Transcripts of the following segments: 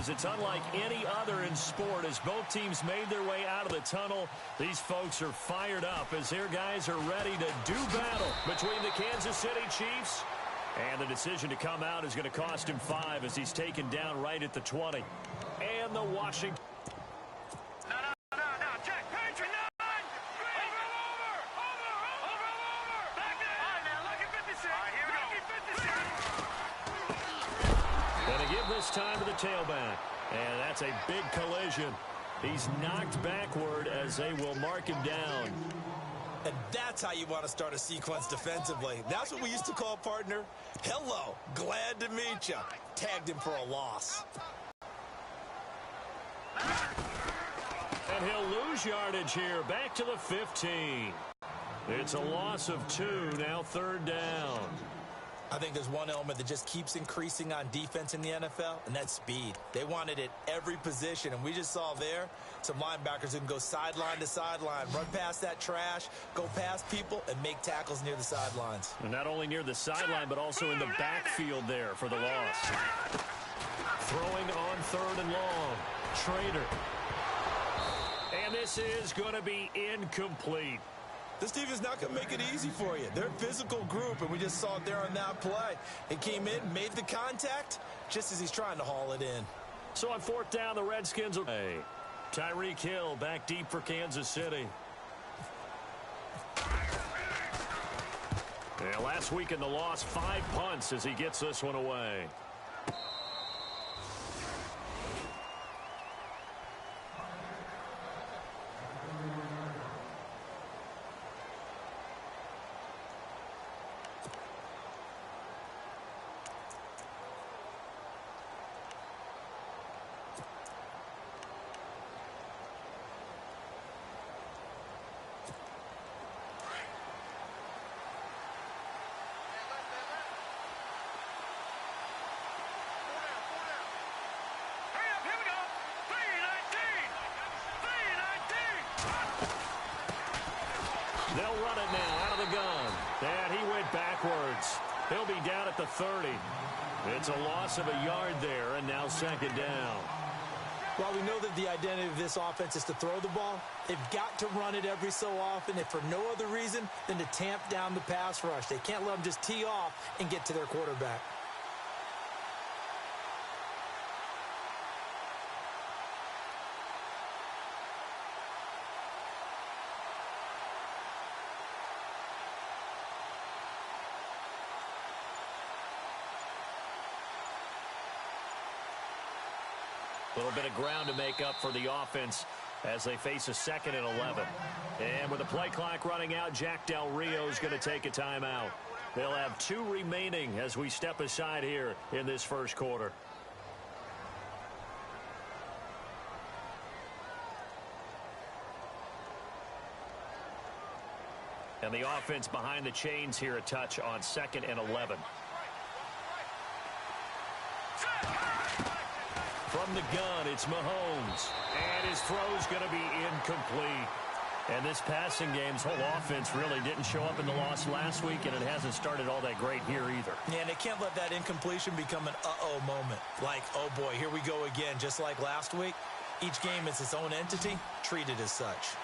games. It's unlike any other in sport. As both teams made their way out of the tunnel, these folks are fired up as their guys are ready to do battle between the Kansas City Chiefs. And the decision to come out is going to cost him 5 as he's taken down right at the 20. And the Washington. This time to the tailback, and that's a big collision. He's knocked backward as they will mark him down. And that's how you want to start a sequence defensively. That's what we used to call, partner, hello, glad to meet you. Tagged him for a loss. And he'll lose yardage here, back to the 15. It's a loss of 2, now 3rd down. I think there's one element that just keeps increasing on defense in the NFL, and that's speed. They want it at every position, and we just saw there some linebackers who can go sideline to sideline, run past that trash, go past people, and make tackles near the sidelines. And not only near the sideline, but also in the backfield there for the loss. Throwing on 3rd and long. Trader. And this is going to be incomplete. This team is not going to make it easy for you. They're a physical group, and we just saw it there on that play. It came in, made the contact, just as he's trying to haul it in. So on 4th down, the Redskins will... Hey, Tyreek Hill back deep for Kansas City. Yeah, last week in the loss, 5 punts as he gets this one away. They'll run it now out of the gun. And he went backwards. He'll be down at the 30. It's a loss of a yard there, and now 2nd down. While we know that the identity of this offense is to throw the ball, they've got to run it every so often, if for no other reason than to tamp down the pass rush. They can't let them just tee off and get to their quarterback. A little bit of ground to make up for the offense as they face a 2nd and 11. And with the play clock running out, Jack Del Rio is going to take a timeout. They'll have 2 remaining as we step aside here in this first quarter. And the offense behind the chains here a touch on 2nd and 11. From the gun, it's Mahomes. And his throw's going to be incomplete. And this passing game's whole offense really didn't show up in the loss last week, and it hasn't started all that great here either. Yeah, and they can't let that incompletion become an uh-oh moment. Like, oh boy, here we go again, just like last week. Each game is its own entity, treated as such.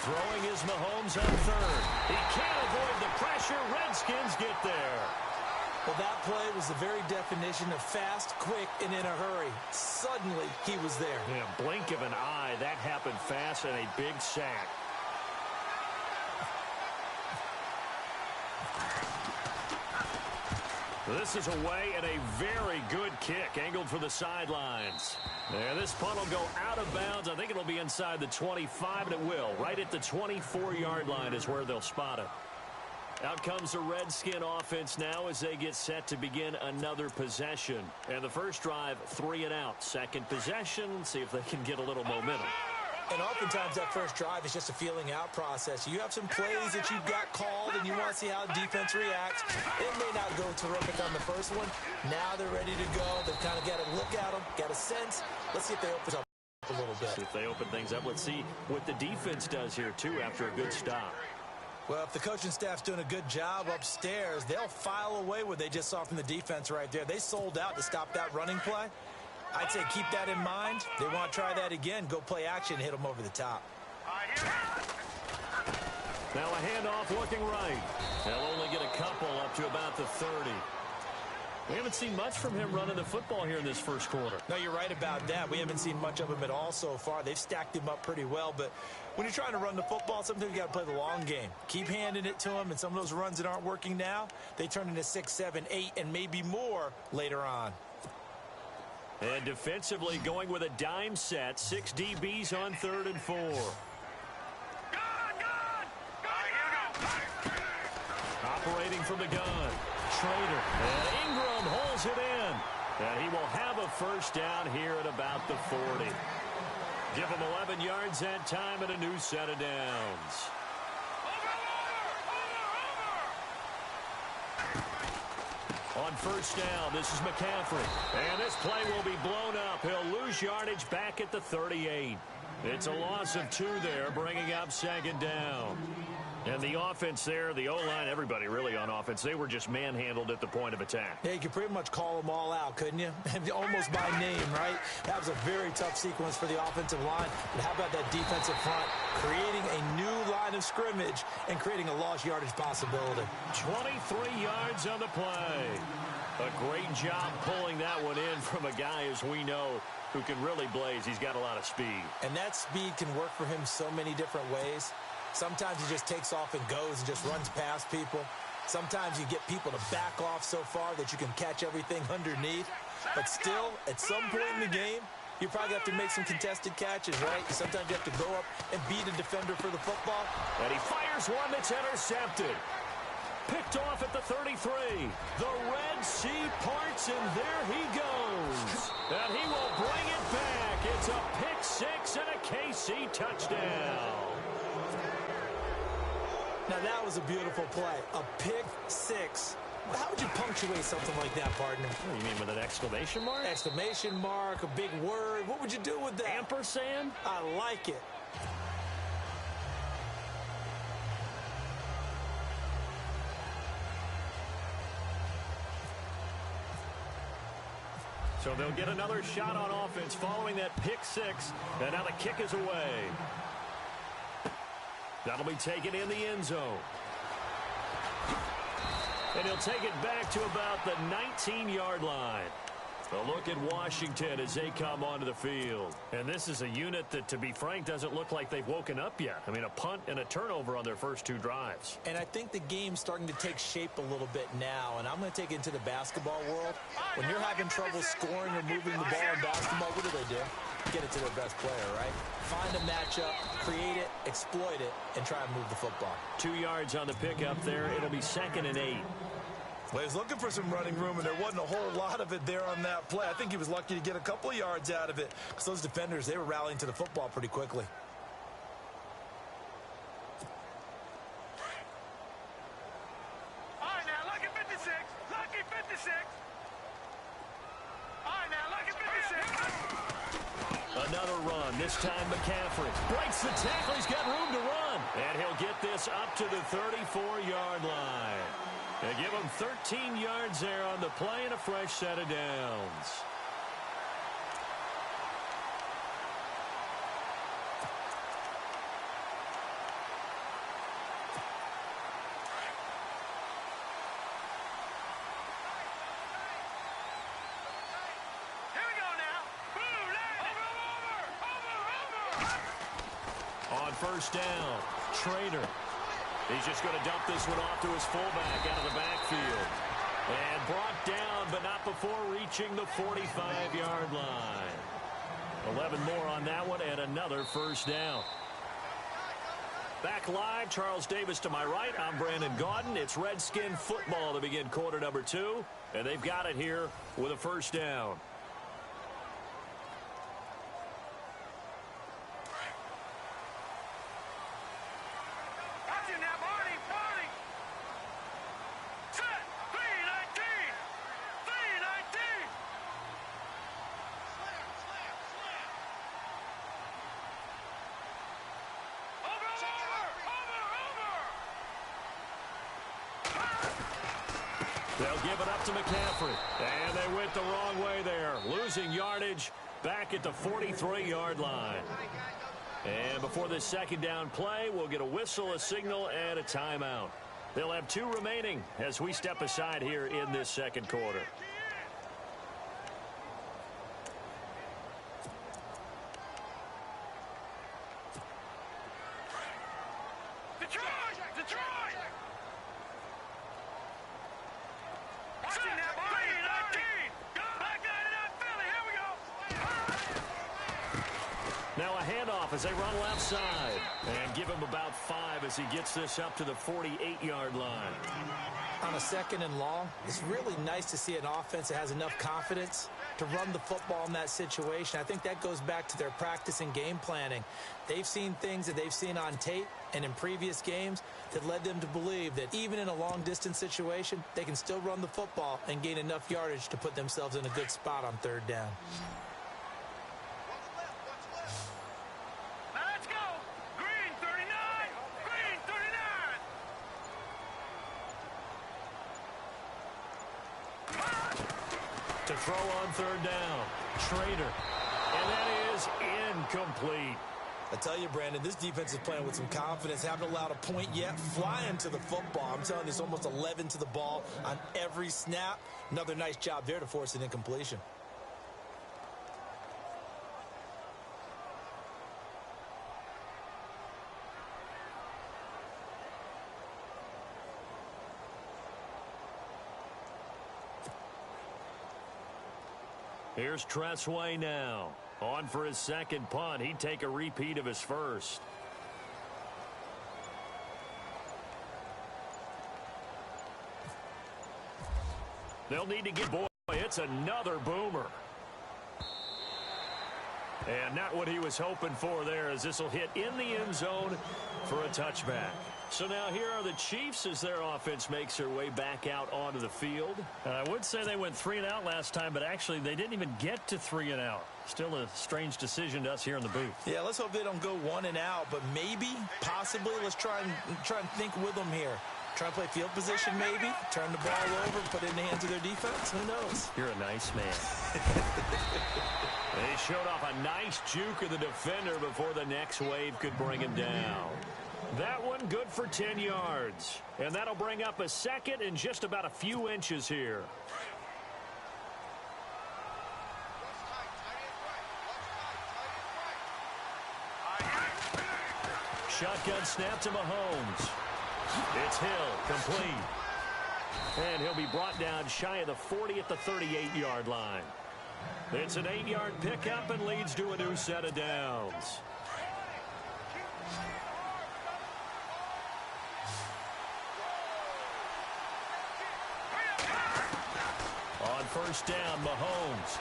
Throwing is Mahomes on 3rd. He can't avoid the pressure. Redskins get there. Well, that play was the very definition of fast, quick, and in a hurry. Suddenly, he was there. Yeah, blink of an eye. That happened fast and a big sack. This is away and a very good kick angled for the sidelines. And this punt will go out of bounds. I think it'll be inside the 25, and it will. Right at the 24-yard line is where they'll spot it. Out comes the Redskin offense now as they get set to begin another possession. And the first drive, 3 and out. Second possession, see if they can get a little momentum. And oftentimes that first drive is just a feeling out process. You have some plays that you've got called and you want to see how defense reacts. It may not go terrific on the first one. Now they're ready to go. They've kind of got to look at them, got a sense. Let's see if they open up a little bit. See if they open things up. Let's see what the defense does here, too, after a good stop. Well, if the coaching staff's doing a good job upstairs, they'll file away what they just saw from the defense right there. They sold out to stop that running play. I'd say keep that in mind. They want to try that again. Go play action and hit them over the top. Now a handoff looking right. They'll only get a couple up to about the 30. We haven't seen much from him running the football here in this first quarter. No, you're right about that. We haven't seen much of him at all so far. They've stacked him up pretty well, but when you're trying to run the football, sometimes you got to play the long game. Keep handing it to him, and some of those runs that aren't working now, they turn into 6, 7, 8, and maybe more later on. And defensively going with a dime set. 6 DBs on 3rd and 4. Operating from the gun. Schrader. And Ingram holds it in. And he will have a first down here at about the 40. Give him 11 yards that time and a new set of downs. On first down, this is McCaffrey. And this play will be blown up. He'll lose yardage back at the 38. It's a loss of 2 there, bringing up 2nd down. And the offense there, the O-line, everybody really on offense, they were just manhandled at the point of attack. Yeah, you could pretty much call them all out, couldn't you? Almost by name, right? That was a very tough sequence for the offensive line. But how about that defensive front creating a new line of scrimmage and creating a lost yardage possibility? 23 yards on the play. A great job pulling that one in from a guy, as we know, who can really blaze. He's got a lot of speed. And that speed can work for him so many different ways. Sometimes he just takes off and goes and just runs past people. Sometimes you get people to back off so far that you can catch everything underneath. But still, at some point in the game, you probably have to make some contested catches, right? Sometimes you have to go up and beat a defender for the football. And he fires one that's intercepted. Picked off at the 33. The Red Sea parts, and there he goes. And he will bring it back. It's a pick 6 and a KC touchdown. Now, that was a beautiful play. A pick 6. How would you punctuate something like that, partner? What, you mean with an exclamation mark? Exclamation mark, a big word. What would you do with that? Ampersand? I like it. So they'll get another shot on offense following that pick 6. And now the kick is away. That'll be taken in the end zone. And he'll take it back to about the 19-yard line. A look at Washington as they come onto the field. And this is a unit that, to be frank, doesn't look like they've woken up yet. I mean, a punt and a turnover on their first 2 drives. And I think the game's starting to take shape a little bit now. And I'm going to take it into the basketball world. When you're having trouble scoring or moving the ball in basketball, what do? Get it to their best player, right? Find a matchup, create it, exploit it, and try and move the football. 2 yards on the pickup there. It'll be 2nd and 8. Well, he was looking for some running room, and there wasn't a whole lot of it there on that play. I think he was lucky to get a couple of yards out of it because those defenders, they were rallying to the football pretty quickly. All right, now, look at 56. Lucky 56. All right, now, look at 56. Another run. This time McCaffrey breaks the tackle. He's got room to run. And he'll get this up to the 34-yard line. They give him 13 yards there on the play and a fresh set of downs. Here we go now. Over. On first down, Schrader. He's just going to dump this one off to his fullback out of the backfield. And brought down, but not before reaching the 45-yard line. 11 more on that one and another first down. Back live, Charles Davis to my right. I'm Brandon Gaudin. It's Redskin football to begin quarter number 2. And they've got it here with a first down. They'll give it up to McCaffrey. And they went the wrong way there, losing yardage back at the 43-yard line. And before this second down play, we'll get a whistle, a signal, and a timeout. They'll have 2 remaining as we step aside here in this second quarter. Now a handoff as they run left side. And give him about 5 as he gets this up to the 48-yard line. On a second and long, it's really nice to see an offense that has enough confidence to run the football in that situation. I think that goes back to their practice and game planning. They've seen things that they've seen on tape and in previous games that led them to believe that even in a long-distance situation, they can still run the football and gain enough yardage to put themselves in a good spot on third down. To throw on third down, Schrader. And that is incomplete. I tell you, Brandon, this defense is playing with some confidence. Haven't allowed a point yet. Flying to the football. I'm telling you, it's almost 11 to the ball on every snap. Another nice job there to force an incompletion. Here's Tressway now. On for his second punt. He'd take a repeat of his first. They'll need to get, boy, it's another boomer. And not what he was hoping for there, as this will hit in the end zone for a touchback. So now here are the Chiefs as their offense makes their way back out onto the field. I would say they went 3 and out last time, but actually they didn't even get to 3 and out. Still a strange decision to us here in the booth. Yeah, let's hope they don't go 1 and out, but maybe, possibly, let's try and think with them here. Try and play field position maybe, turn the ball over, put it in the hands of their defense. Who knows? You're a nice man. They showed off a nice juke of the defender before the next wave could bring him down. That one good for 10 yards. And that'll bring up a second and just about a few inches here. Shotgun snap to Mahomes. It's Hill, complete. And he'll be brought down shy of the 40 at the 38-yard line. It's an 8-yard pickup and leads to a new set of downs. On first down, Mahomes.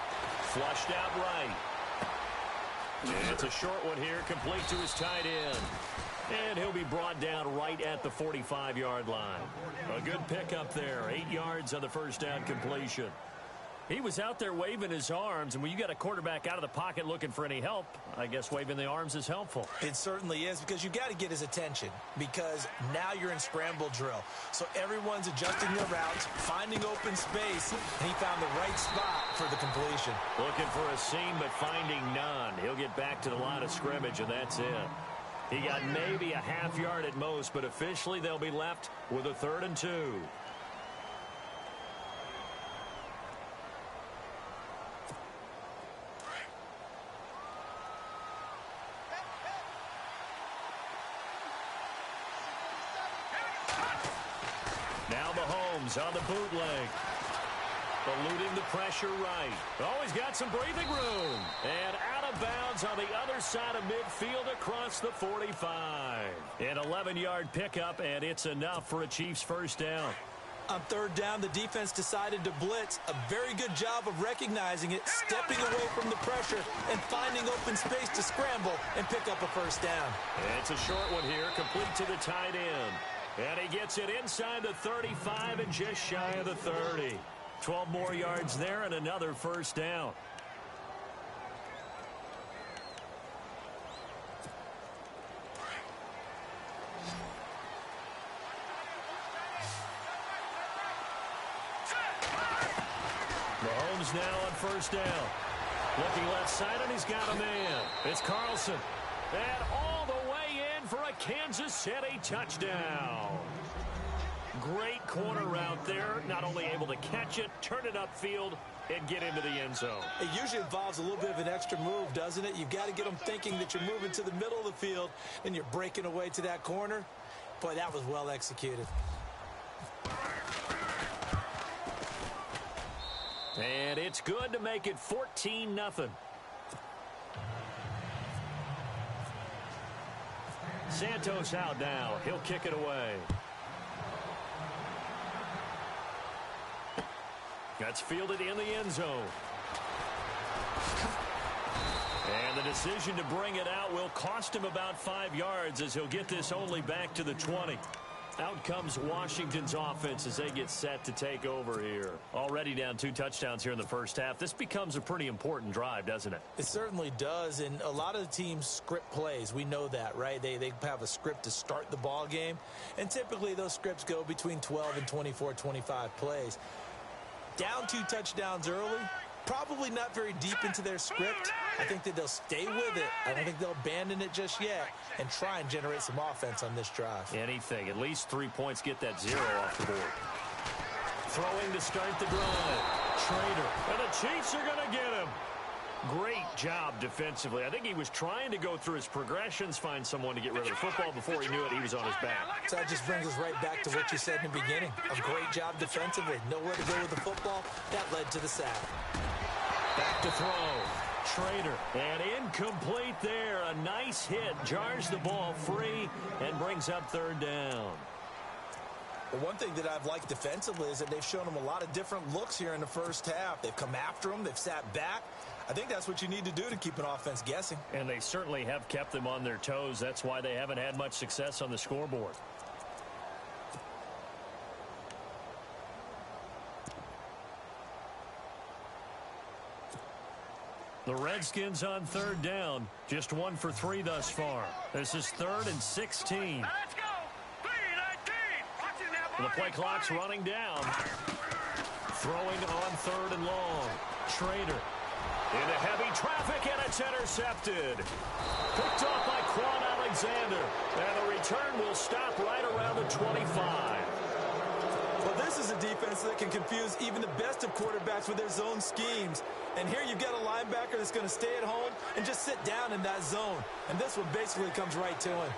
Flushed out right. And it's a short one here, complete to his tight end. And he'll be brought down right at the 45-yard line. A good pickup there, 8 yards on the first down completion. He was out there waving his arms, and when you got a quarterback out of the pocket looking for any help, I guess waving the arms is helpful. It certainly is, because you got to get his attention, because now you're in scramble drill. So everyone's adjusting their routes, finding open space, and he found the right spot for the completion. Looking for a seam, but finding none. He'll get back to the line of scrimmage, and that's it. He got maybe a half yard at most, but officially they'll be left with a 3rd and 2. Now Mahomes on the bootleg. Eluding the pressure right. Oh, he's got some breathing room. And out of bounds on the other side of midfield across the 45. An 11-yard pickup, and it's enough for a Chiefs first down. On third down, the defense decided to blitz. A very good job of recognizing it, stepping away from the pressure, and finding open space to scramble and pick up a first down. It's a short one here, complete to the tight end. And he gets it inside the 35 and just shy of the 30. 12 more yards there and another first down. moves now on first down. Looking left side, and he's got a man. It's Carlson. And all the way in for a Kansas City touchdown. Great corner route there. Not only able to catch it, turn it upfield, and get into the end zone. It usually involves a little bit of an extra move, doesn't it? You've got to get them thinking that you're moving to the middle of the field and you're breaking away to that corner. Boy, that was well executed. And it's good to make it 14-0. Santos out now. He'll kick it away. That's fielded in the end zone. And the decision to bring it out will cost him about 5 yards as he'll get this only back to the 20. Out comes Washington's offense as they get set to take over here. Already down 2 touchdowns here in the first half. This becomes a pretty important drive, doesn't it? It certainly does, and a lot of the teams script plays. We know that, right? They have a script to start the ball game, and typically those scripts go between 12 and 24, 25 plays. Down 2 touchdowns early, probably not very deep into their script. I think that they'll stay with it. I don't think they'll abandon it just yet and try and generate some offense on this drive. Anything. At least 3 points, get that 0 off the board. Throwing to start the drive. Trader. And the Chiefs are going to get him. Great job defensively. I think he was trying to go through his progressions, find someone to get rid of the football. Before he knew it, he was on his back. So that just brings us right back to what you said in the beginning. A great job defensively. Nowhere to go with the football. That led to the sack. Back to throw. Trader. And incomplete there. A nice hit. Jars the ball free and brings up 3rd down. Well, one thing that I've liked defensively is that they've shown him a lot of different looks here in the first half. They've come after him. They've sat back. I think that's what you need to do to keep an offense guessing. And they certainly have kept them on their toes. That's why they haven't had much success on the scoreboard. The Redskins on 3rd down. Just 1 for 3 thus far. This is 3rd and 16. Let's go. 3-19. Watch it now, The play clock's running down. Throwing on 3rd and long. Trader. Into heavy traffic, and it's intercepted. Picked off by Quan Alexander. And the return will stop right around the 25. Well, this is a defense that can confuse even the best of quarterbacks with their zone schemes. And here you've got a linebacker that's going to stay at home and just sit down in that zone. And this one basically comes right to him.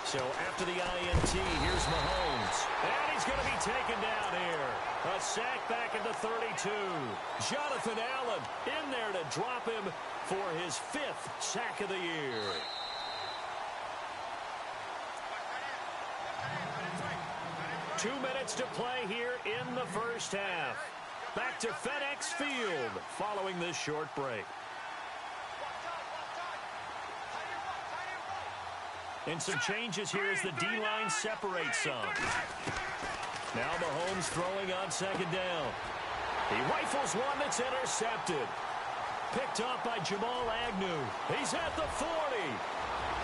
So after the INT, here's Mahomes. And he's going to be taken down here. A sack back at the 32. Jonathan Allen in there to drop him for his 5th sack of the year. Two minutes to play here in the first half. Back to FedEx Field following this short break. And some changes here as the D-line separates some. Now Mahomes throwing on 2nd down. He rifles one that's intercepted. Picked off by Jamal Agnew. He's at the 40.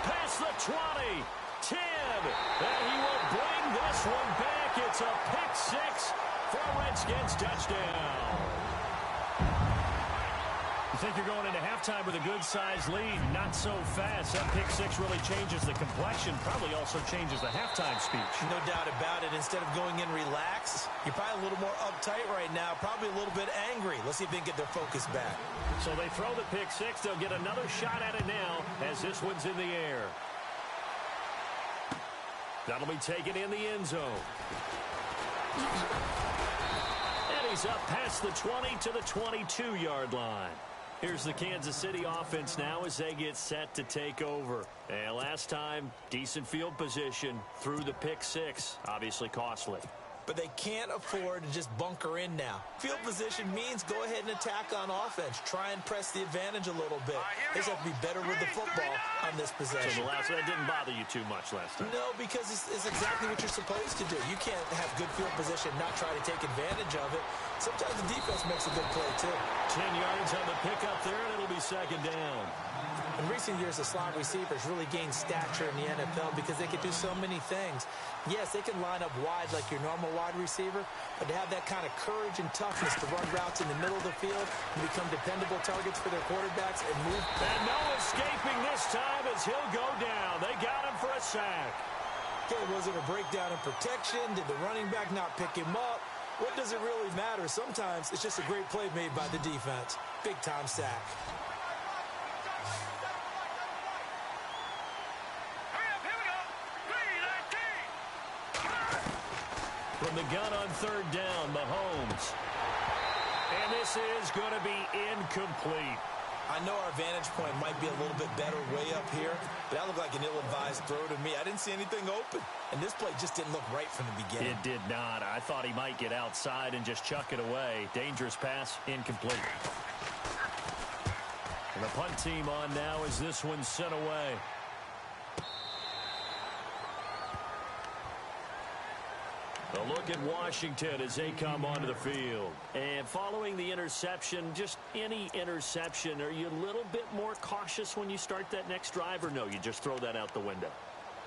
Past the 20. 10. And he will bring this one back. It's a pick 6 for a Redskins touchdown. You think you're going into halftime with a good-sized lead. Not so fast. That pick 6 really changes the complexion. Probably also changes the halftime speech. No doubt about it. Instead of going in relaxed, you're probably a little more uptight right now. Probably a little bit angry. Let's see if they can get their focus back. So they throw the pick 6. They'll get another shot at it now as this one's in the air. That'll be taken in the end zone. And he's up past the 20 to the 22-yard line. Here's the Kansas City offense now as they get set to take over. And last time, decent field position through the pick 6. Obviously costly. But they can't afford to just bunker in now. Field position means go ahead and attack on offense. Try and press the advantage a little bit. They just have to be better with the football on this possession. So that didn't bother you too much last time. No, because it's exactly what you're supposed to do. You can't have good field position, not try to take advantage of it. Sometimes the defense makes a good play, too. 10 yards on the pickup there, and it'll be 2nd down. In recent years, the slot receivers really gained stature in the NFL because they can do so many things. Yes, they can line up wide like your normal wide receiver, but to have that kind of courage and toughness to run routes in the middle of the field and become dependable targets for their quarterbacks and move. And no escaping this time as he'll go down. They got him for a sack. Okay, was it a breakdown in protection? Did the running back not pick him up? What does it really matter? Sometimes it's just a great play made by the defense. Big-time sack. From the gun on third down, Mahomes. And this is going to be incomplete. I know our vantage point might be a little bit better way up here, but that looked like an ill-advised throw to me. I didn't see anything open, and this play just didn't look right from the beginning. It did not. I thought he might get outside and just chuck it away. Dangerous pass, incomplete. And the punt team on now as this one's sent away. A look at Washington as they come onto the field. And following the interception, just any interception, are you a little bit more cautious when you start that next drive, or no, you just throw that out the window?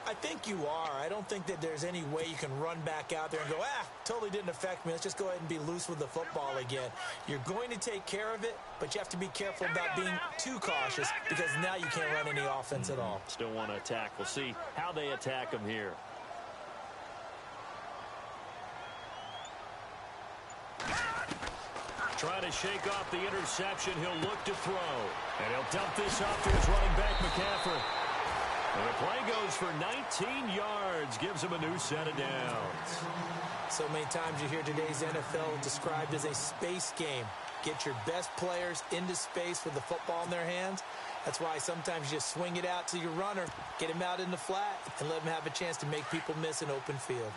I think you are. I don't think that there's any way you can run back out there and go, totally didn't affect me. Let's just go ahead and be loose with the football again. You're going to take care of it, but you have to be careful about being too cautious because now you can't run any offense at all. Still want to attack. We'll see how they attack them here. Trying to shake off the interception. He'll look to throw. And he'll dump this off to his running back, McCaffrey. And the play goes for 19 yards. Gives him a new set of downs. So many times you hear today's NFL described as a space game. Get your best players into space with the football in their hands. That's why sometimes you just swing it out to your runner, get him out in the flat, and let him have a chance to make people miss an open field.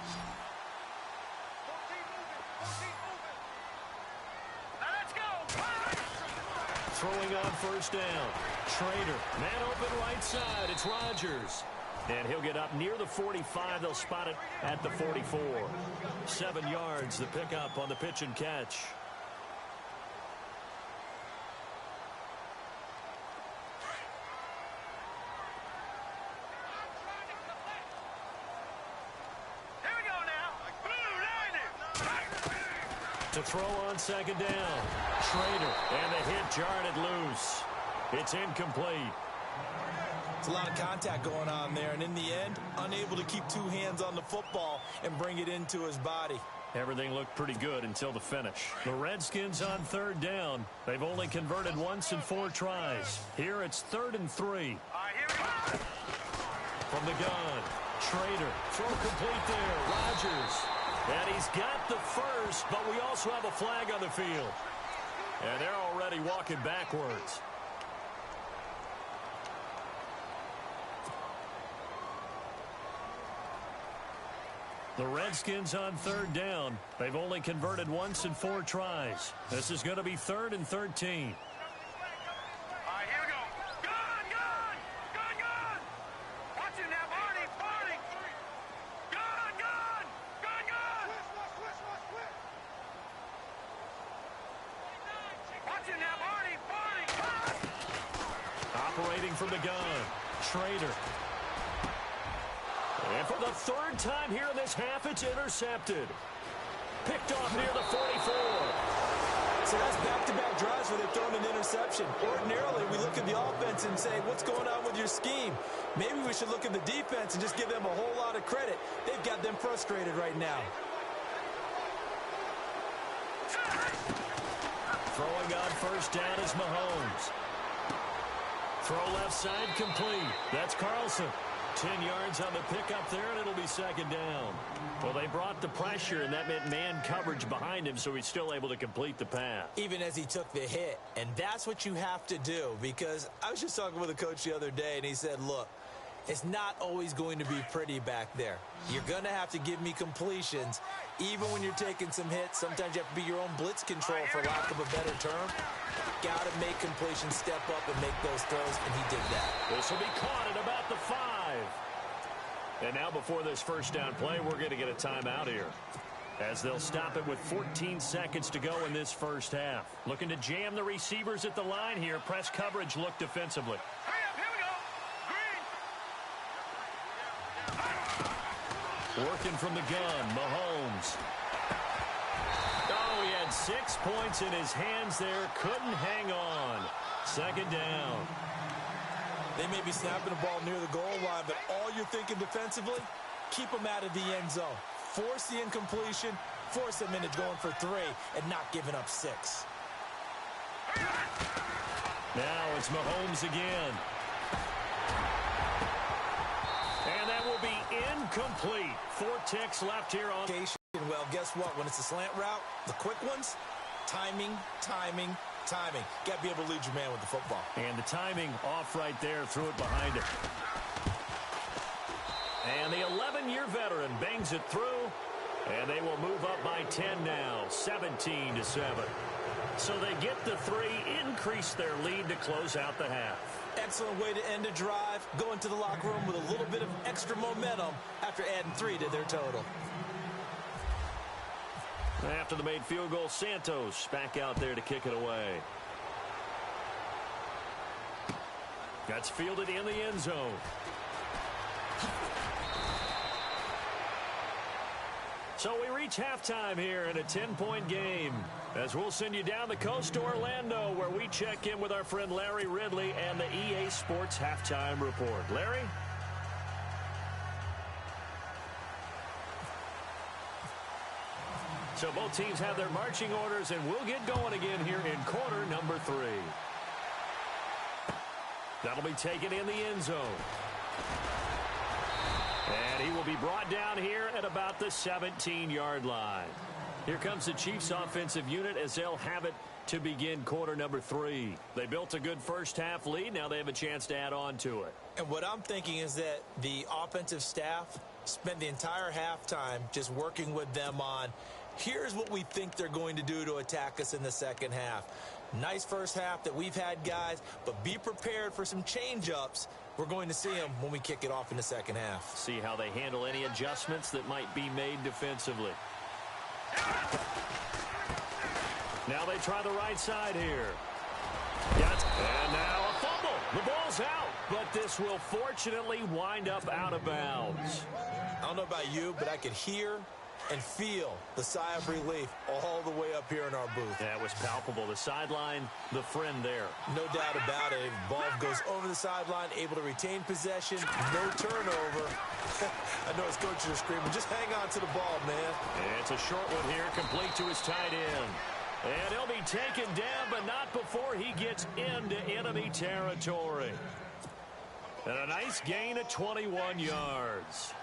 Throwing on first down. Schrader, man open right side. It's Rodgers. And he'll get up near the 45. They'll spot it at the 44. 7 yards, the pickup on the pitch and catch. To throw on second down. Schrader, and the hit jarred it loose. It's incomplete. It's a lot of contact going on there, and in the end, unable to keep two hands on the football and bring it into his body. Everything looked pretty good until the finish. The Redskins on third down. They've only converted once in 4 tries. Here it's 3rd and 3. From the gun, Schrader, throw complete there. Rodgers. And he's got the first, but we also have a flag on the field. And they're already walking backwards. The Redskins on third down. They've only converted once in 4 tries. This is going to be 3rd and 13. Operating from the gun, Schrader. And for the 3rd time here in this half, it's intercepted. Picked off near the 44. So that's back-to-back drives where they've thrown an interception. Ordinarily, we look at the offense and say, what's going on with your scheme? Maybe we should look at the defense and just give them a whole lot of credit. They've got them frustrated right now. Throwing on first down is Mahomes. Throw left side complete. That's Carlson. 10 yards on the pickup there, and it'll be 2nd down. Well, they brought the pressure, and that meant man coverage behind him, so he's still able to complete the pass. Even as he took the hit. And that's what you have to do, because I was just talking with a coach the other day, and he said, look, it's not always going to be pretty back there. You're going to have to give me completions. Even when you're taking some hits, sometimes you have to be your own blitz control, for lack of a better term. Got to make completions, step up, and make those throws, and he did that. This will be caught at about the 5. And now before this first down play, we're going to get a timeout here, as they'll stop it with 14 seconds to go in this first half. Looking to jam the receivers at the line here. Press coverage look defensively. Hurry up, Working from the gun, Mahomes. Oh, he had 6 points in his hands there. Couldn't hang on. Second down. They may be snapping the ball near the goal line, but all you're thinking defensively, keep them out of the end zone. Force the incompletion, force them into going for 3, and not giving up 6. Now it's Mahomes again. And that will be incomplete. 4 ticks left here on. Well, guess what? When it's a slant route, the quick ones, timing. Got to be able to lead your man with the football. And the timing off right there. Threw it behind him. And the 11-year veteran bangs it through. And they will move up by 10 now, 17-7. So they get the 3, increase their lead to close out the half. Excellent way to end a drive. Go into the locker room with a little bit of extra momentum after adding 3 to their total. After the made field goal, Santos back out there to kick it away. That's fielded in the end zone. So we reach halftime here in a 10-point game, as we'll send you down the coast to Orlando, where we check in with our friend Larry Ridley and the EA Sports Halftime Report. Larry? So both teams have their marching orders, and we'll get going again here in quarter number 3. That'll be taken in the end zone. And he will be brought down here at about the 17-yard line. Here comes the Chiefs offensive unit as they'll have it to begin quarter number 3. They built a good first-half lead. Now they have a chance to add on to it. And what I'm thinking is that the offensive staff spent the entire halftime just working with them on, here's what we think they're going to do to attack us in the second half. Nice first half that we've had, guys, but be prepared for some change-ups. We're going to see them when we kick it off in the second half. See how they handle any adjustments that might be made defensively. Now they try the right side here. And now a fumble. The ball's out, but this will fortunately wind up out of bounds. I don't know about you, but I could hear and feel the sigh of relief all the way up here in our booth. That was palpable. The sideline, the friend there. No doubt about it. Ball goes over the sideline, able to retain possession, no turnover. I know his coaches are screaming, just hang on to the ball, man. It's a short one here, complete to his tight end. And he'll be taken down, but not before he gets into enemy territory. And a nice gain of 21 yards.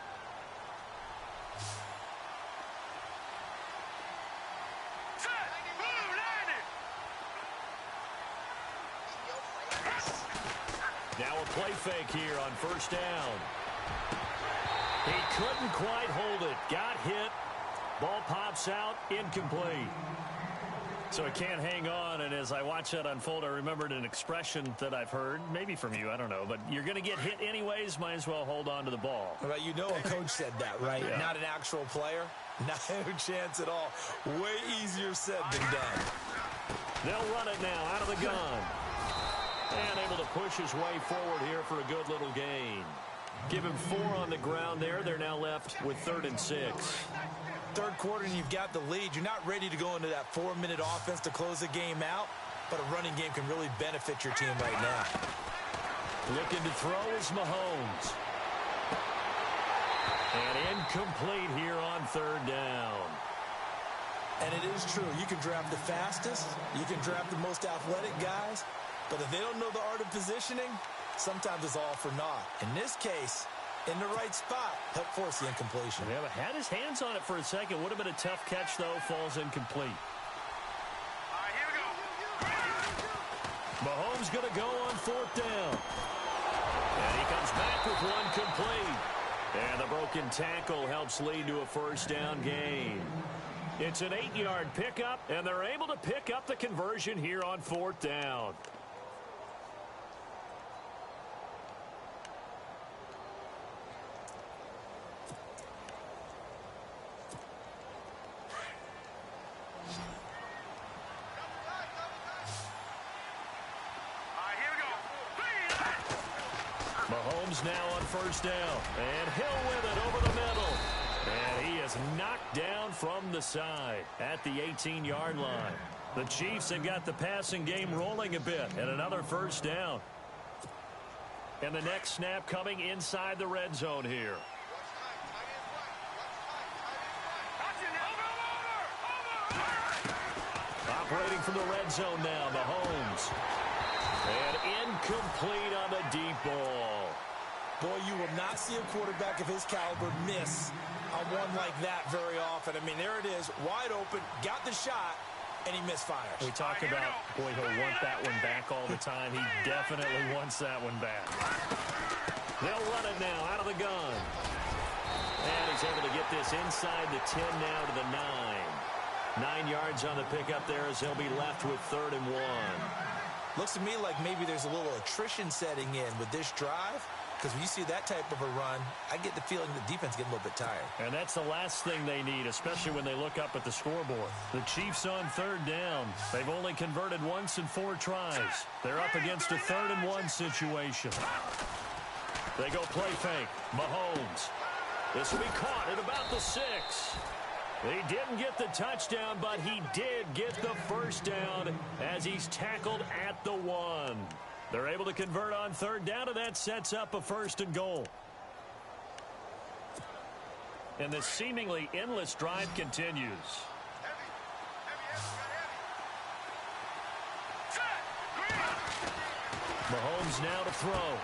Now a play fake here on first down. He couldn't quite hold it. Got hit. Ball pops out. Incomplete. So it can't hang on, and as I watch that unfold, I remembered an expression that I've heard, maybe from you, I don't know, but you're going to get hit anyways, might as well hold on to the ball. Well, you know a coach said that, right? Yeah. Not an actual player. No chance at all. Way easier said than done. They'll run it now out of the gun. And able to push his way forward here for a good little gain. Give him 4 on the ground there. They're now left with 3rd and 6. Third quarter and you've got the lead. You're not ready to go into that 4-minute offense to close the game out, but a running game can really benefit your team right now. Looking to throw is Mahomes. And incomplete here on 3rd down. And it is true. You can draft the fastest. You can draft the most athletic guys. But if they don't know the art of positioning, sometimes it's all for naught. In this case, in the right spot, help force the incompletion. Yeah, but had his hands on it for a second. Would have been a tough catch, though. Falls incomplete. All right, here we go. Mahomes going to go on 4th down. And he comes back with one complete. And the broken tackle helps lead to a first down gain. It's an 8-yard pickup, and they're able to pick up the conversion here on 4th down. Mahomes now on first down, and Hill with it over the middle. And he is knocked down from the side at the 18-yard line. The Chiefs have got the passing game rolling a bit, and another first down. And the next snap coming inside the red zone here. Operating from the red zone now, Mahomes. And incomplete on the deep ball. Boy, you will not see a quarterback of his caliber miss on one like that very often. I mean, there it is, wide open, got the shot, and he misfires. We talk about, boy, he'll want that one back all the time. He definitely wants that one back. They'll run it now out of the gun. And he's able to get this inside the 10 now to the 9. 9 yards on the pickup there as they'll be left with 3rd and 1. Looks to me like maybe there's a little attrition setting in with this drive. Because when you see that type of a run, I get the feeling the defense getting a little bit tired. And that's the last thing they need, especially when they look up at the scoreboard. The Chiefs on 3rd down. They've only converted once in 4 tries. They're up against a 3rd and 1 situation. They go play fake. Mahomes. This will be caught at about the 6. He didn't get the touchdown, but he did get the first down as he's tackled at the 1. They're able to convert on 3rd down, and that sets up a 1st and goal. And this seemingly endless drive continues. Mahomes now to throw.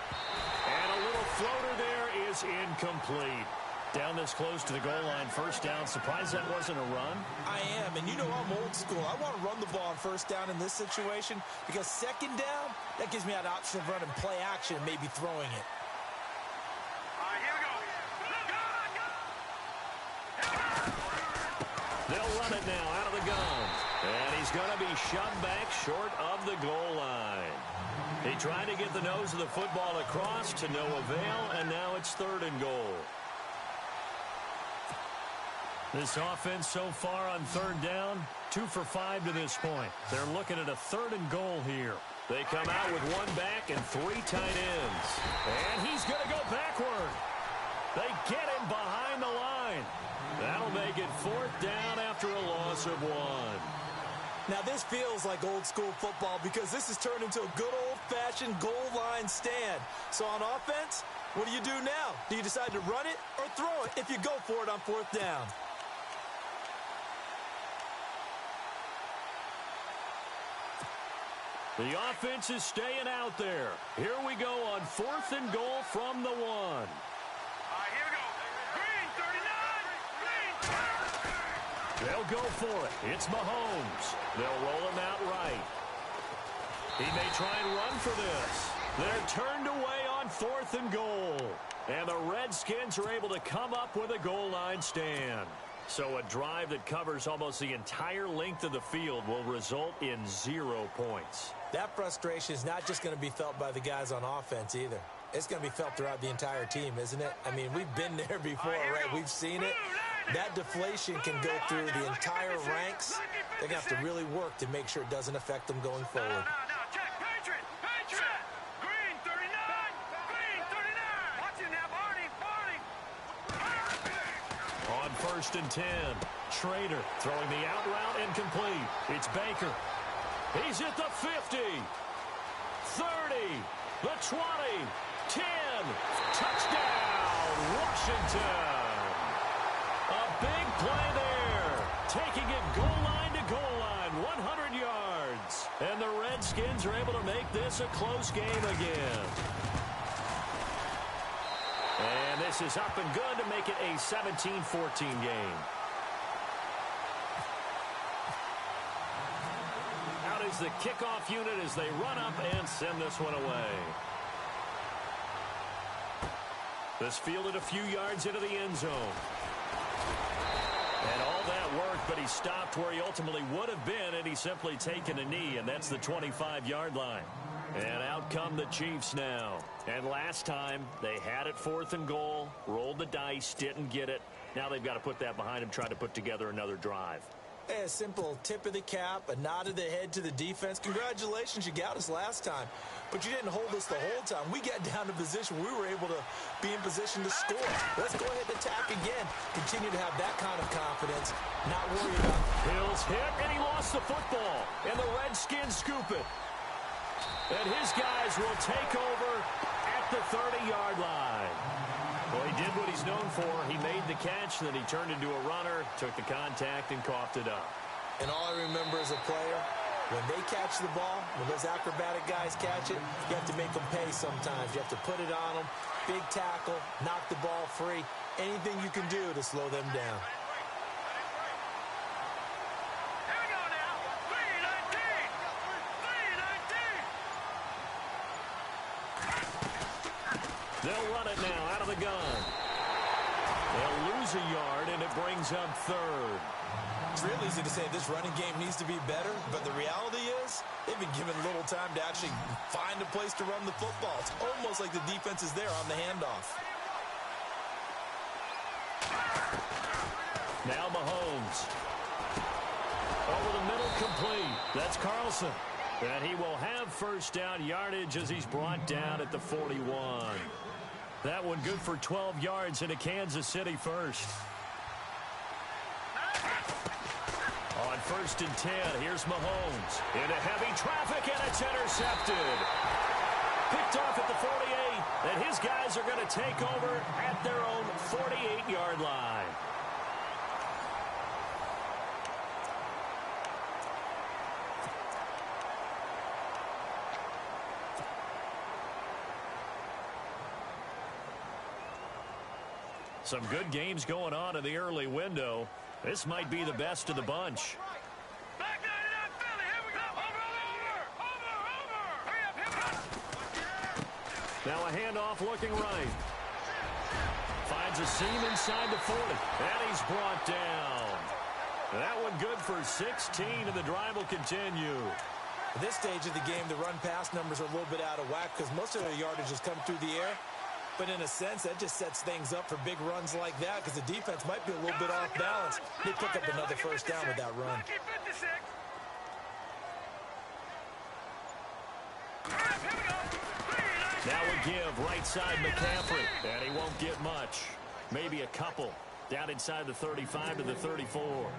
And a little floater there is incomplete. Down this close to the goal line, 1st down. Surprised that wasn't a run? I am, and you know I'm old school. I want to run the ball on 1st down in this situation because 2nd down, that gives me that option of running play action and maybe throwing it. All right, here we go. They'll run it now out of the gun. And he's going to be shoved back short of the goal line. He tried to get the nose of the football across to no avail, and now it's 3rd and goal. This offense so far on 3rd down, 2 for 5 to this point. They're looking at a 3rd and goal here. They come out with 1 back and 3 tight ends. And he's going to go backward. They get him behind the line. That'll make it 4th down after a loss of 1. Now, this feels like old school football because this has turned into a good old-fashioned goal line stand. So on offense, what do you do now? Do you decide to run it or throw it if you go for it on 4th down? The offense is staying out there. Here we go on 4th and goal from the 1. All right, here we go. Green, 39. Green. They'll go for it. It's Mahomes. They'll roll him out right. He may try and run for this. They're turned away on 4th and goal. And the Redskins are able to come up with a goal line stand. So a drive that covers almost the entire length of the field will result in 0 points. That frustration is not just going to be felt by the guys on offense either. It's going to be felt throughout the entire team, isn't it? I mean, we've been there before, right? We've seen it. That deflation can go through the entire ranks. They're going to have to really work to make sure it doesn't affect them going forward. No, check. Patriot. Green, 39. Green, 39. Watch it now, Barney. On 1st and 10, Schrader throwing the out route incomplete. It's Baker. He's at the 50, 30, the 20, 10. Touchdown, Washington. A big play there. Taking it goal line to goal line, 100 yards. And the Redskins are able to make this a close game again. And this is up and good to make it a 17-14 game. Out is the kickoff unit as they run up and send this one away. This fielded a few yards into the end zone. And all that worked, but he stopped where he ultimately would have been, and he's simply taken a knee, and that's the 25-yard line. And out come the Chiefs now. And last time, they had it 4th and goal, rolled the dice, didn't get it. Now they've got to put that behind them, try to put together another drive. Hey, a simple tip of the cap, a nod of the head to the defense. Congratulations, you got us last time. But you didn't hold us the whole time. We got down to position where we were able to be in position to score. Let's go ahead and attack again. Continue to have that kind of confidence. Not worry about it. Hill's hit, and he lost the football. And the Redskins scoop it. And his guys will take over at the 30-yard line. Well, he did what he's known for. He made the catch, then he turned into a runner, took the contact, and coughed it up. And all I remember as a player, when they catch the ball, when those acrobatic guys catch it, you have to make them pay sometimes. You have to put it on them, big tackle, knock the ball free, anything you can do to slow them down. Here we go now. 3-19. 3-19. They'll run it now out of the gun. They'll lose a yard, and it brings up third. It's real easy to say this running game needs to be better, but the reality is they've been given little time to actually find a place to run the football. It's almost like the defense is there on the handoff. Now Mahomes. Over the middle, complete. That's Carlson. And he will have first down yardage as he's brought down at the 41. That one good for 12 yards into Kansas City first. On 1st and 10, here's Mahomes. Into heavy traffic, and it's intercepted. Picked off at the 48, and his guys are going to take over at their own 48-yard line. Some good games going on in the early window. This might be the best of the bunch. Back 99 Philly. Here we go. Over. Hurry up. Here we go. Now a handoff looking right. Finds a seam inside the 40. And he's brought down. That one good for 16, and the drive will continue. At this stage of the game, the run-pass numbers are a little bit out of whack because most of their yardage has come through the air. But in a sense, that just sets things up for big runs like that because the defense might be a little bit off balance. They pick up another first down with that run. Now a give right side McCaffrey, and he won't get much. Maybe a couple. Down inside the 35 to the 34.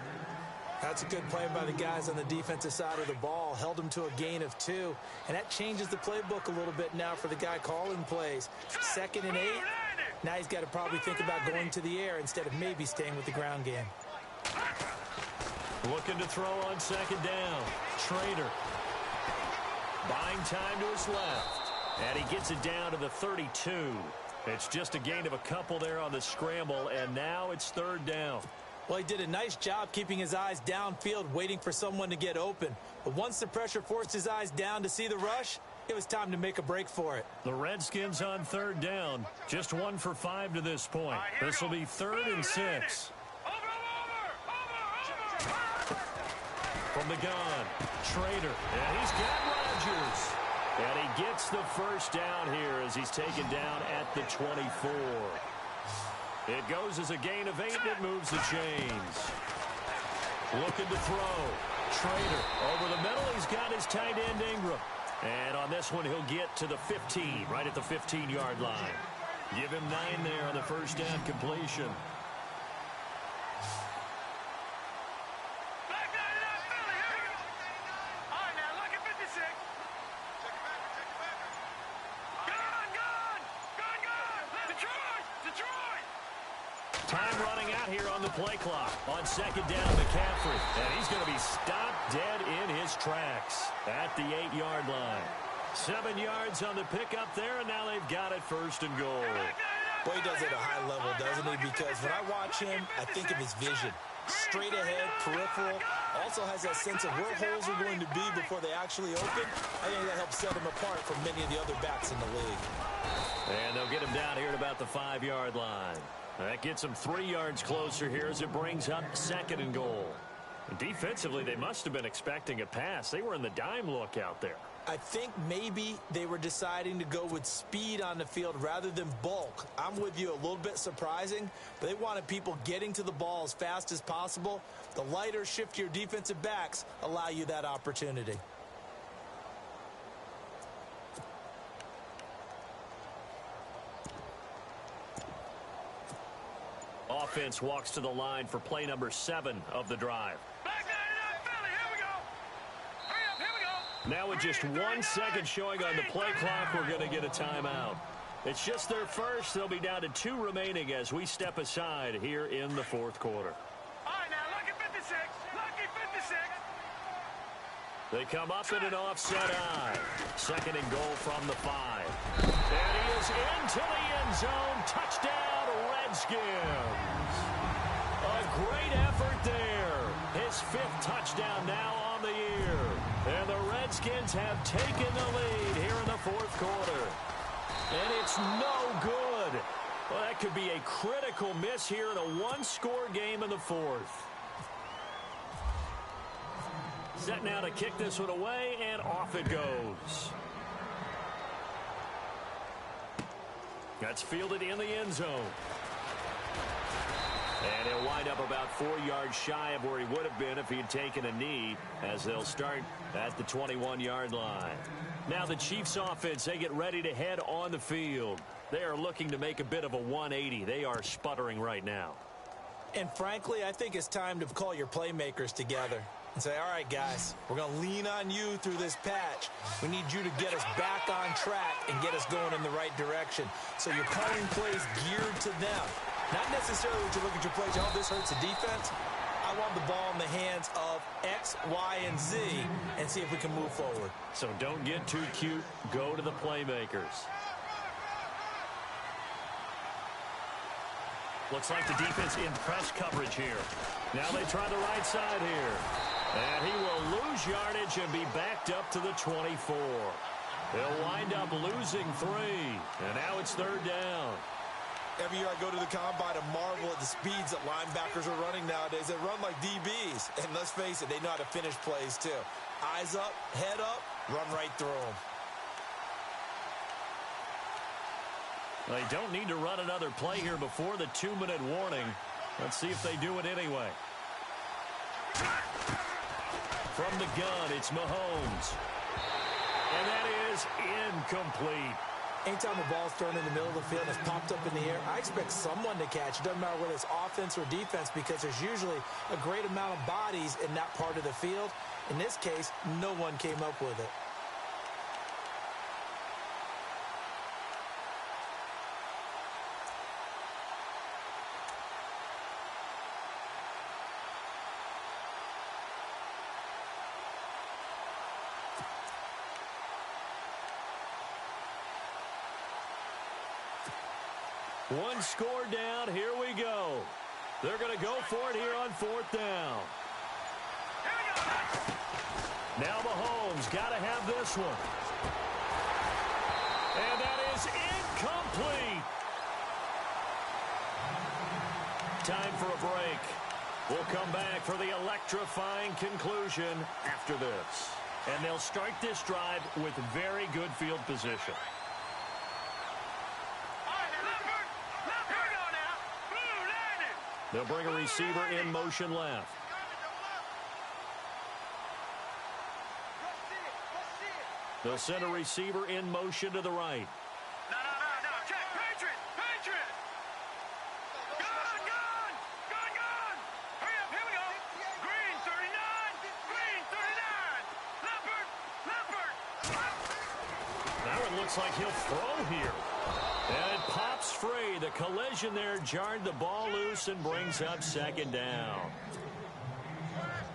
That's a good play by the guys on the defensive side of the ball. Held him to a gain of 2. And that changes the playbook a little bit now for the guy calling plays. 2nd and 8. Now he's got to probably think about going to the air instead of maybe staying with the ground game. Looking to throw on 2nd down. Trader. Buying time to his left. And he gets it down to the 32. It's just a gain of a couple there on the scramble, and now it's 3rd down. Well, he did a nice job keeping his eyes downfield, waiting for someone to get open. But once the pressure forced his eyes down to see the rush, it was time to make a break for it. The Redskins on 3rd down. Just 1 for 5 to this point. This will be 3rd and 6. From the gun, Trader. And he's got Rodgers. And he gets the first down here as he's taken down at the 24. It goes as a gain of 8, and it moves the chains. Looking to throw. Trader over the middle. He's got his tight end Ingram. And on this one, he'll get to the 15, right at the 15-yard line. Give him 9 there on the first down completion. Time running out here on the play clock. On 2nd down, McCaffrey. And he's going to be stopped dead in his tracks at the 8-yard line. 7 yards on the pickup there, and now they've got it 1st and goal. Boy, he does it at a high level, doesn't he? Because when I watch him, I think of his vision. Straight ahead, peripheral. Also has that sense of where holes are going to be before they actually open. I think that helps set him apart from many of the other backs in the league. And they'll get him down here at about the 5-yard line. That gets them 3 yards closer here as it brings up 2nd and goal. And defensively, they must have been expecting a pass. They were in the dime look out there. I think maybe they were deciding to go with speed on the field rather than bulk. I'm with you, a little bit surprising, but they wanted people getting to the ball as fast as possible. The lighter, shiftier defensive backs allow you that opportunity. Offense walks to the line for play number 7 of the drive. Back 99 Philly, here we go. Hurry up, here we go. Now with just 1 second showing on the play clock, we're going to get a timeout. It's just their first. They'll be down to 2 remaining as we step aside here in the fourth quarter. All right, now, lucky 56. Lucky 56. They come up in an offset eye. Second and goal from the 5. And he is into the end zone. Touchdown, Redskins. A great effort there. His 5th touchdown now on the year. And the Redskins have taken the lead here in the fourth quarter. And it's no good. Well, that could be a critical miss here in a 1-score game in the fourth. Set now to kick this one away, and off it goes. That's fielded in the end zone. And he'll wind up about 4 yards shy of where he would have been if he had taken a knee, as they'll start at the 21-yard line. Now the Chiefs offense, they get ready to head on the field. They are looking to make a bit of a 180. They are sputtering right now. And frankly, I think it's time to call your playmakers together and say, all right, guys, we're going to lean on you through this patch. We need you to get us back on track and get us going in the right direction. So you're calling plays geared to them. Not necessarily what you look at your plays, oh, this hurts the defense. I want the ball in the hands of X, Y, and Z and see if we can move forward. So don't get too cute. Go to the playmakers. Looks like the defense in press coverage here. Now they try the right side here. And he will lose yardage and be backed up to the 24. He'll wind up losing 3. And now it's 3rd down. Every year I go to the combine and marvel at the speeds that linebackers are running nowadays. They run like DBs. And let's face it, they know how to finish plays too. Eyes up, head up, run right through them. They don't need to run another play here before the 2-minute warning. Let's see if they do it anyway. From the gun, it's Mahomes. And that is incomplete. Anytime the ball's thrown in the middle of the field and it's popped up in the air, I expect someone to catch. It doesn't matter whether it's offense or defense, because there's usually a great amount of bodies in that part of the field. In this case, no one came up with it. One score down. Here we go. They're going to go for it here on 4th down. Now Mahomes got to have this one. And that is incomplete. Time for a break. We'll come back for the electrifying conclusion after this. And they'll start this drive with very good field position. They'll bring a receiver in motion left. They'll send a receiver in motion to the right. No. Check. Patriot. Gun. Hurry up. Here we go. Green 39. Now it looks like he'll throw here. And it pops free. The collision there jarred the ball loose and brings up 2nd down.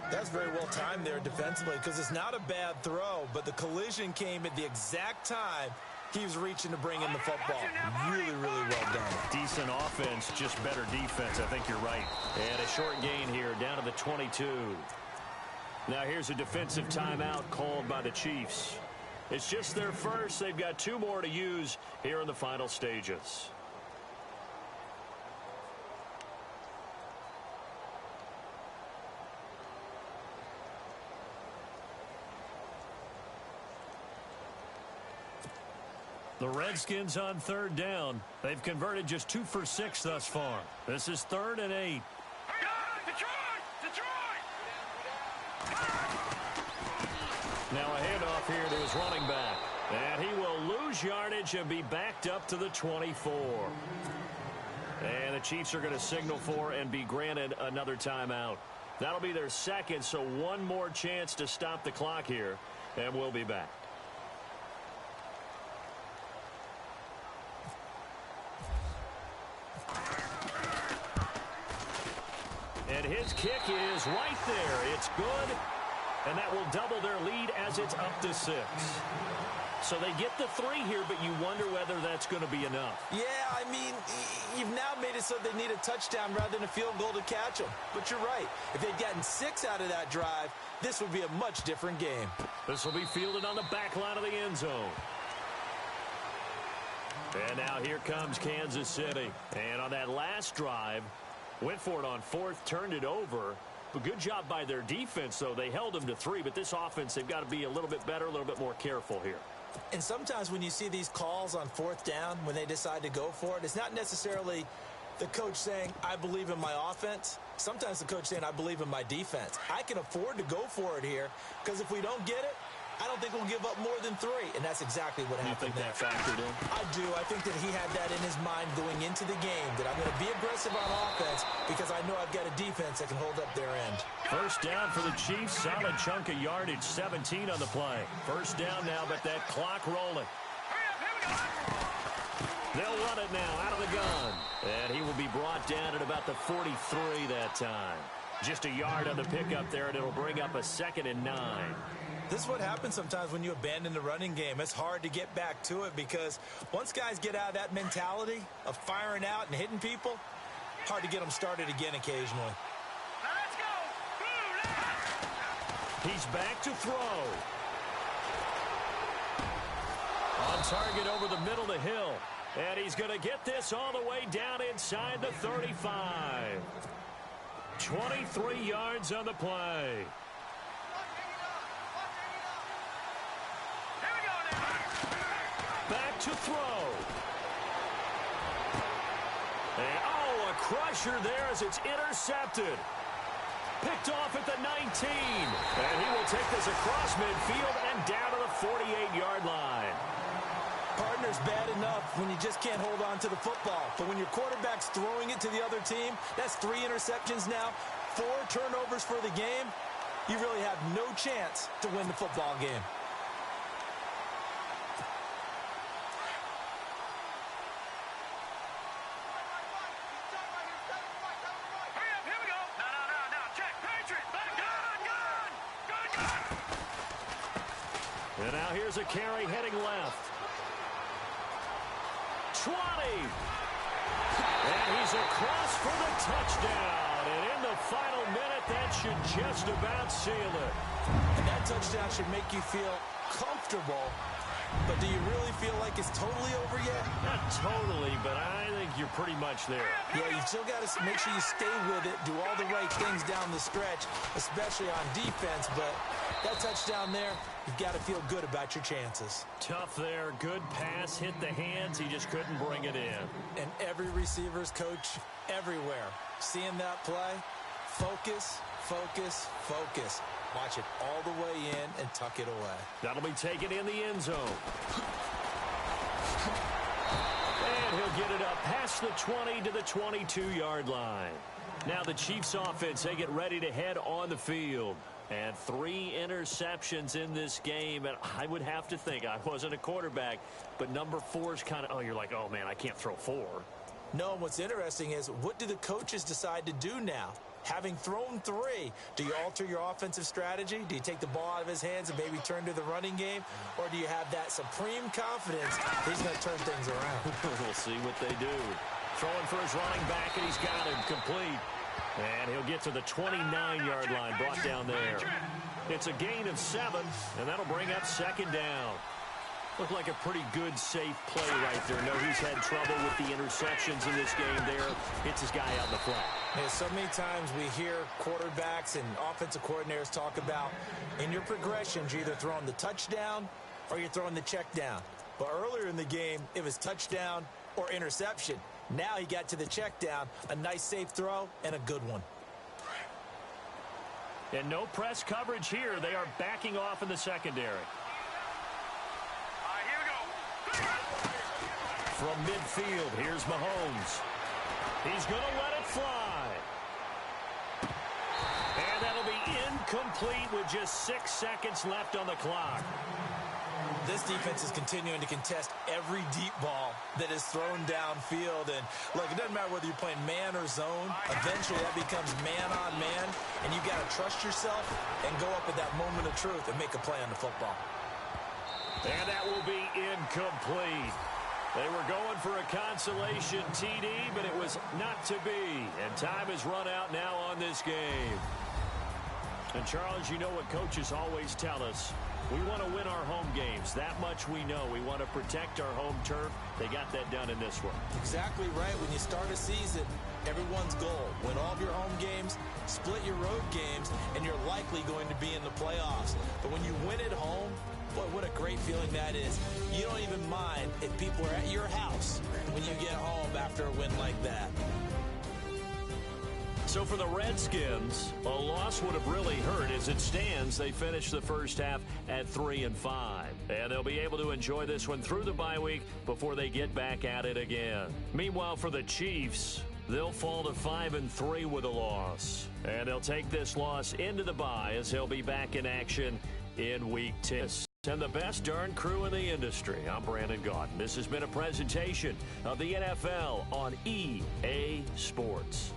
That's very well timed there defensively, because it's not a bad throw, but the collision came at the exact time he was reaching to bring in the football. Really, really well done. Decent offense, just better defense. I think you're right. And a short gain here down to the 22. Now here's a defensive timeout called by the Chiefs. It's just their first. They've got 2 more to use here in the final stages. The Redskins on 3rd down. They've converted just 2 for 6 thus far. This is 3rd and 8. Detroit! Now a handoff here to his running back. And he will lose yardage and be backed up to the 24. And the Chiefs are going to signal for and be granted another timeout. That'll be their second, so one more chance to stop the clock here, and we'll be back. And his kick is right there. It's good, and that will double their lead as it's up to 6. So they get the 3 here, but you wonder whether that's going to be enough. Yeah, I mean, you've now made it so they need a touchdown rather than a field goal to catch them. But you're right. If they'd gotten 6 out of that drive, this would be a much different game. This will be fielded on the back line of the end zone. And now here comes Kansas City. And on that last drive, went for it on 4th, turned it over. But good job by their defense, though. They held them to 3, but this offense, they've got to be a little bit better, a little bit more careful here. And sometimes when you see these calls on 4th down, when they decide to go for it, it's not necessarily the coach saying, I believe in my offense. Sometimes the coach saying, I believe in my defense. I can afford to go for it here because if we don't get it, I don't think we'll give up more than 3. And that's exactly what happened there. You think that factored in? I do. I think that he had that in his mind going into the game, that I'm going to be aggressive on offense because I know I've got a defense that can hold up their end. First down for the Chiefs. Solid chunk of yardage. 17 on the play. First down now, but that clock rolling. They'll run it now out of the gun. And he will be brought down at about the 43 that time. Just a yard on the pickup there, and it'll bring up a 2nd and 9. This is what happens sometimes when you abandon the running game. It's hard to get back to it because once guys get out of that mentality of firing out and hitting people, hard to get them started again occasionally. Let's go. He's back to throw. On target over the middle to Hill. And he's going to get this all the way down inside the 35. 23 yards on the play. Back to throw. And, a crusher there as it's intercepted. Picked off at the 19. And he will take this across midfield and down to the 48-yard line. Partner's bad enough when you just can't hold on to the football. But when your quarterback's throwing it to the other team, that's 3 interceptions now, 4 turnovers for the game. You really have no chance to win the football game. And now here's a carry heading left. 20. And he's across for the touchdown. And in the final minute, that should just about seal it. And that touchdown should make you feel comfortable. But do you really feel like it's totally over yet? Not totally, but I think you're pretty much there. Yeah, you still got to make sure you stay with it, do all the right things down the stretch, especially on defense. But that touchdown there, you've got to feel good about your chances. Tough there. Good pass. Hit the hands. He just couldn't bring it in. And every receiver's coach everywhere, seeing that play, focus, focus, focus. Watch it all the way in and tuck it away. That'll be taken in the end zone. And he'll get it up past the 20 to the 22-yard line. Now the Chiefs offense, they get ready to head on the field. And 3 interceptions in this game. And I would have to think, I wasn't a quarterback, but number 4 is kind of, you're like, oh, man, I can't throw 4. No, and what's interesting is what do the coaches decide to do now? Having thrown 3, do you alter your offensive strategy? Do you take the ball out of his hands and maybe turn to the running game? Or do you have that supreme confidence he's going to turn things around? We'll see what they do. Throwing for his running back, and he's got him complete. And he'll get to the 29-yard line, brought down there. It's a gain of 7, and that'll bring up 2nd down. Looked like a pretty good, safe play right there. No, he's had trouble with the interceptions in this game there. Hits his guy out in the flat. Yeah, so many times we hear quarterbacks and offensive coordinators talk about in your progressions, you're either throwing the touchdown or you're throwing the check down. But earlier in the game, it was touchdown or interception. Now he got to the check down, a nice safe throw, and a good one. And no press coverage here. They are backing off in the secondary. All right, here we go. From midfield, here's Mahomes. He's going to let it fly. And that'll be incomplete with just 6 seconds left on the clock. This defense is continuing to contest every deep ball that is thrown downfield. And, look, it doesn't matter whether you're playing man or zone. Eventually, that becomes man on man. And you've got to trust yourself and go up at that moment of truth and make a play on the football. And that will be incomplete. They were going for a consolation TD, but it was not to be. And time has run out now on this game. And, Charles, you know what coaches always tell us. We want to win our home games. That much we know. We want to protect our home turf. They got that done in this one. Exactly right. When you start a season, everyone's goal, win all of your home games, split your road games, and you're likely going to be in the playoffs. But when you win at home, boy, what a great feeling that is. You don't even mind if people are at your house when you get home after a win like that. So for the Redskins, a loss would have really hurt. As it stands, they finished the first half at 3-5. And they'll be able to enjoy this one through the bye week before they get back at it again. Meanwhile, for the Chiefs, they'll fall to 5-3 with a loss. And they'll take this loss into the bye as they'll be back in action in Week 10. And the best darn crew in the industry. I'm Brandon Gaudin. This has been a presentation of the NFL on EA Sports.